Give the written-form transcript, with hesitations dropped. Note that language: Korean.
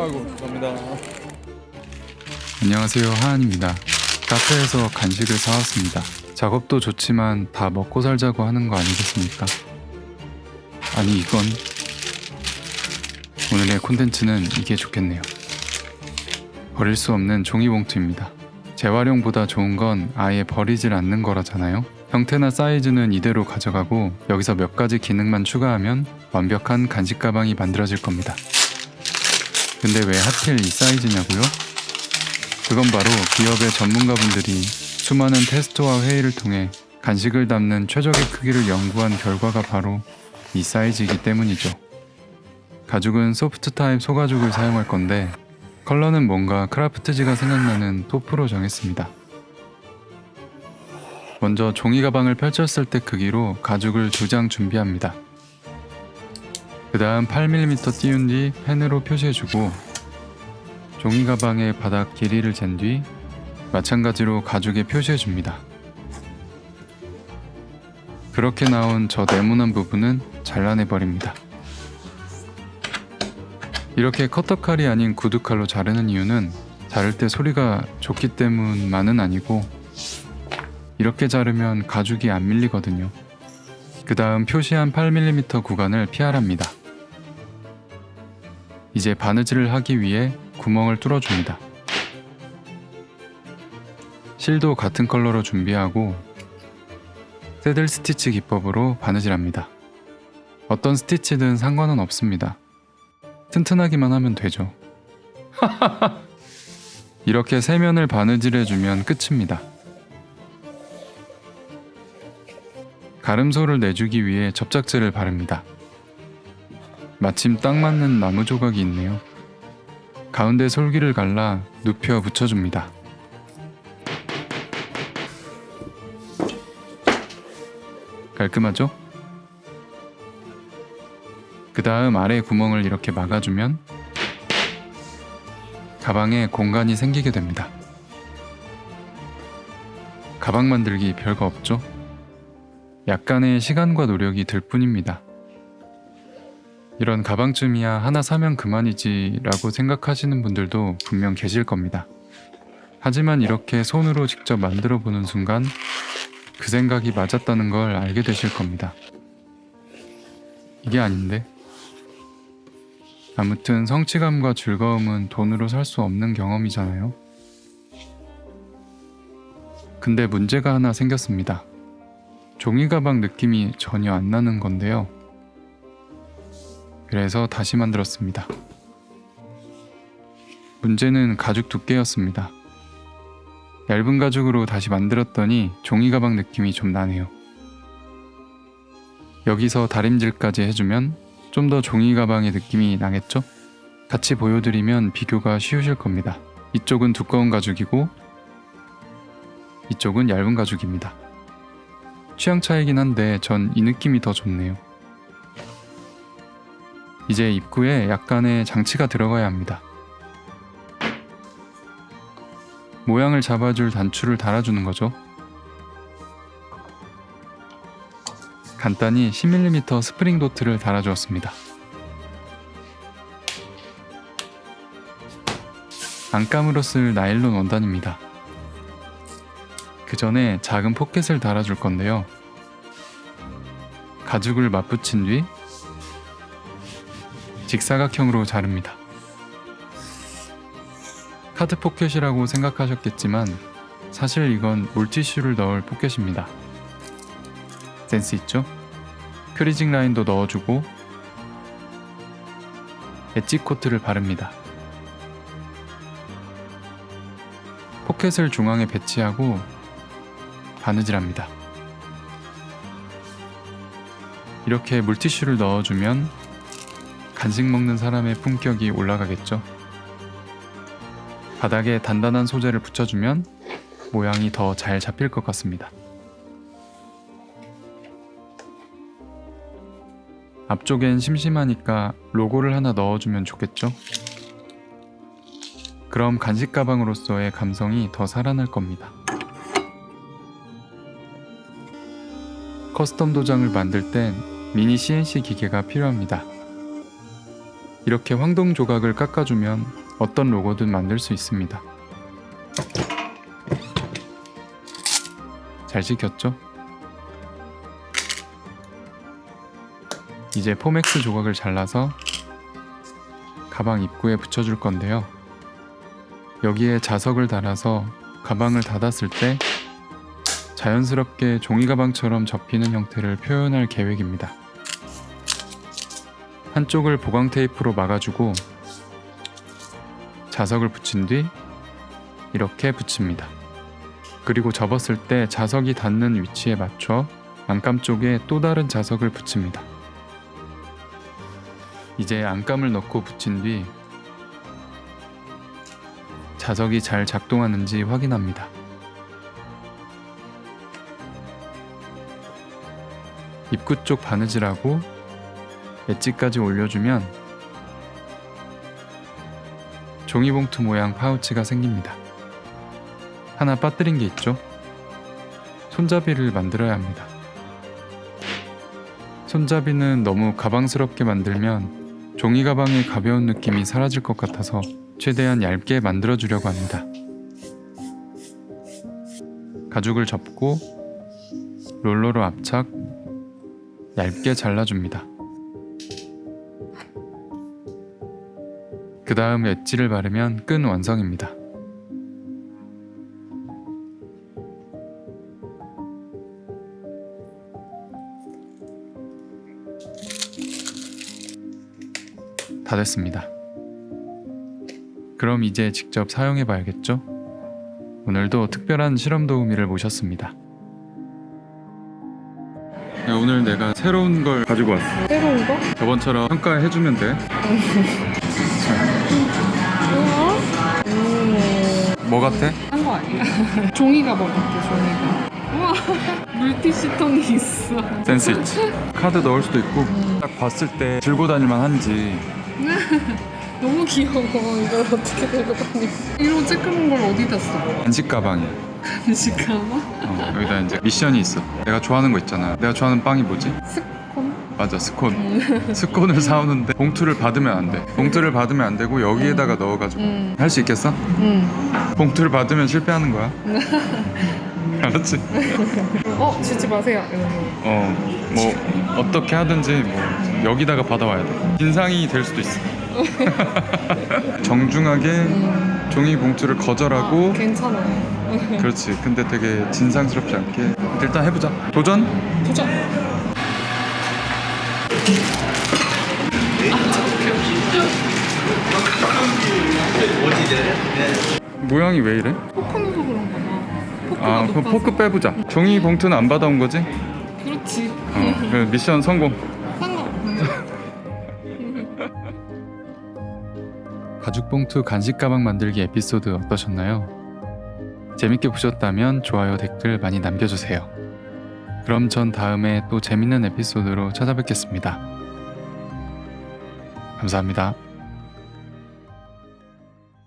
아이고 감사합니다. 안녕하세요, 하한입니다. 카페에서 간식을 사왔습니다. 작업도 좋지만 다 먹고 살자고 하는 거 아니겠습니까? 아니 이건 오늘의 콘텐츠는 이게 좋겠네요. 버릴 수 없는 종이봉투입니다. 재활용보다 좋은 건 아예 버리질 않는 거라잖아요. 형태나 사이즈는 이대로 가져가고 여기서 몇 가지 기능만 추가하면 완벽한 간식 가방이 만들어질 겁니다. 근데 왜 하필 이 사이즈냐고요? 그건 바로 기업의 전문가분들이 수많은 테스트와 회의를 통해 간식을 담는 최적의 크기를 연구한 결과가 바로 이 사이즈이기 때문이죠. 가죽은 소프트 타입 소가죽을 사용할 건데 컬러는 뭔가 크라프트지가 생각나는 토프로 정했습니다. 먼저 종이 가방을 펼쳤을 때 크기로 가죽을 2장 준비합니다. 그 다음 8mm 띄운 뒤 펜으로 표시해주고 종이 가방의 바닥 길이를 잰 뒤 마찬가지로 가죽에 표시해줍니다. 그렇게 나온 저 네모난 부분은 잘라내버립니다. 이렇게 커터칼이 아닌 구두칼로 자르는 이유는 자를 때 소리가 좋기 때문만은 아니고 이렇게 자르면 가죽이 안 밀리거든요. 그 다음 표시한 8mm 구간을 피하랍니다. 이제 바느질을 하기 위해 구멍을 뚫어줍니다. 실도 같은 컬러로 준비하고 새들 스티치 기법으로 바느질합니다. 어떤 스티치든 상관은 없습니다. 튼튼하기만 하면 되죠. 이렇게 세 면을 바느질해주면 끝입니다. 가름소를 내주기 위해 접착제를 바릅니다. 마침 딱 맞는 나무 조각이 있네요. 가운데 솔기를 갈라 눕혀 붙여줍니다. 깔끔하죠? 그 다음 아래 구멍을 이렇게 막아주면 가방에 공간이 생기게 됩니다. 가방 만들기 별거 없죠? 약간의 시간과 노력이 들 뿐입니다. 이런 가방쯤이야 하나 사면 그만이지 라고 생각하시는 분들도 분명 계실 겁니다. 하지만 이렇게 손으로 직접 만들어 보는 순간 그 생각이 맞았다는 걸 알게 되실 겁니다. 이게 아닌데? 아무튼 성취감과 즐거움은 돈으로 살 수 없는 경험이잖아요. 근데 문제가 하나 생겼습니다. 종이 가방 느낌이 전혀 안 나는 건데요. 그래서 다시 만들었습니다. 문제는 가죽 두께였습니다. 얇은 가죽으로 다시 만들었더니 종이 가방 느낌이 좀 나네요. 여기서 다림질까지 해주면 좀 더 종이 가방의 느낌이 나겠죠? 같이 보여드리면 비교가 쉬우실 겁니다. 이쪽은 두꺼운 가죽이고 이쪽은 얇은 가죽입니다. 취향 차이긴 한데 전 이 느낌이 더 좋네요. 이제 입구에 약간의 장치가 들어가야 합니다. 모양을 잡아줄 단추를 달아주는 거죠. 간단히 10mm 스프링 도트를 달아주었습니다. 안감으로 쓸 나일론 원단입니다. 그 전에 작은 포켓을 달아줄 건데요. 가죽을 맞붙인 뒤 직사각형으로 자릅니다. 카드 포켓이라고 생각하셨겠지만 사실 이건 물티슈를 넣을 포켓입니다. 센스 있죠? 크리징 라인도 넣어주고 엣지 코트를 바릅니다. 포켓을 중앙에 배치하고 바느질합니다. 이렇게 물티슈를 넣어주면 간식 먹는 사람의 품격이 올라가겠죠. 바닥에 단단한 소재를 붙여주면 모양이 더 잘 잡힐 것 같습니다. 앞쪽엔 심심하니까 로고를 하나 넣어주면 좋겠죠? 그럼 간식 가방으로서의 감성이 더 살아날 겁니다. 커스텀 도장을 만들 땐 미니 CNC 기계가 필요합니다. 이렇게 황동 조각을 깎아주면 어떤 로고든 만들 수 있습니다. 잘 찍혔죠? 이제 포맥스 조각을 잘라서 가방 입구에 붙여줄 건데요. 여기에 자석을 달아서 가방을 닫았을 때 자연스럽게 종이 가방처럼 접히는 형태를 표현할 계획입니다. 한쪽을 보강 테이프로 막아주고 자석을 붙인 뒤 이렇게 붙입니다. 그리고 접었을 때 자석이 닿는 위치에 맞춰 안감 쪽에 또 다른 자석을 붙입니다. 이제 안감을 넣고 붙인 뒤 자석이 잘 작동하는지 확인합니다. 입구 쪽 바느질하고 엣지까지 올려주면 종이봉투 모양 파우치가 생깁니다. 하나 빠뜨린 게 있죠? 손잡이를 만들어야 합니다. 손잡이는 너무 가방스럽게 만들면 종이 가방의 가벼운 느낌이 사라질 것 같아서 최대한 얇게 만들어 주려고 합니다. 가죽을 접고 롤러로 압착, 얇게 잘라줍니다. 그 다음 엣지를 바르면 끈 완성입니다. 다 됐습니다. 그럼 이제 직접 사용해 봐야겠죠? 오늘도 특별한 실험 도우미를 모셨습니다. 오늘 내가 새로운 걸 가지고 왔어. 새로운 거? 저번처럼 평가해주면 돼. 뭐 같아? 한 거 아니야? 종이가 뭐 같아, 종이가. 우와, 물티슈통이 있어. 센스 있지. 카드 넣을 수도 있고 딱 봤을 때 들고 다닐만 한지. 너무 귀여워. 이걸 어떻게 들고 다니? 이런 쬐끄만 걸 어디다 써? 간식 가방이야. 간식 가방? 여기다 이제 미션이 있어. 내가 좋아하는 거 있잖아. 내가 좋아하는 빵이 뭐지? 스콘? 맞아, 스콘. 스콘을 사오는데 봉투를 받으면 안 돼. 봉투를 받으면 안 되고 여기에다가 넣어가지고 할 수 있겠어? 봉투를 받으면 실패하는 거야. 알았지? 주지 마세요. 뭐 어떻게 하든지 뭐 여기다가 받아와야 돼. 진상이 될 수도 있어. 정중하게 종이 봉투를 거절하고. 괜찮아요. 그렇지. 근데 되게 진상스럽지 않게 일단 해보자. 도전? 도전! 모양이 왜 이래? 포크 넣어서 그런가 봐. 포크가 그럼 높아서. 포크 빼보자. 종이 봉투는 안 받아온 거지? 그렇지. 그럼 미션 성공. 상관없네. 가죽 봉투 간식 가방 만들기 에피소드 어떠셨나요? 재밌게 보셨다면 좋아요, 댓글 많이 남겨주세요. 그럼 전 다음에 또 재밌는 에피소드로 찾아뵙겠습니다. 감사합니다.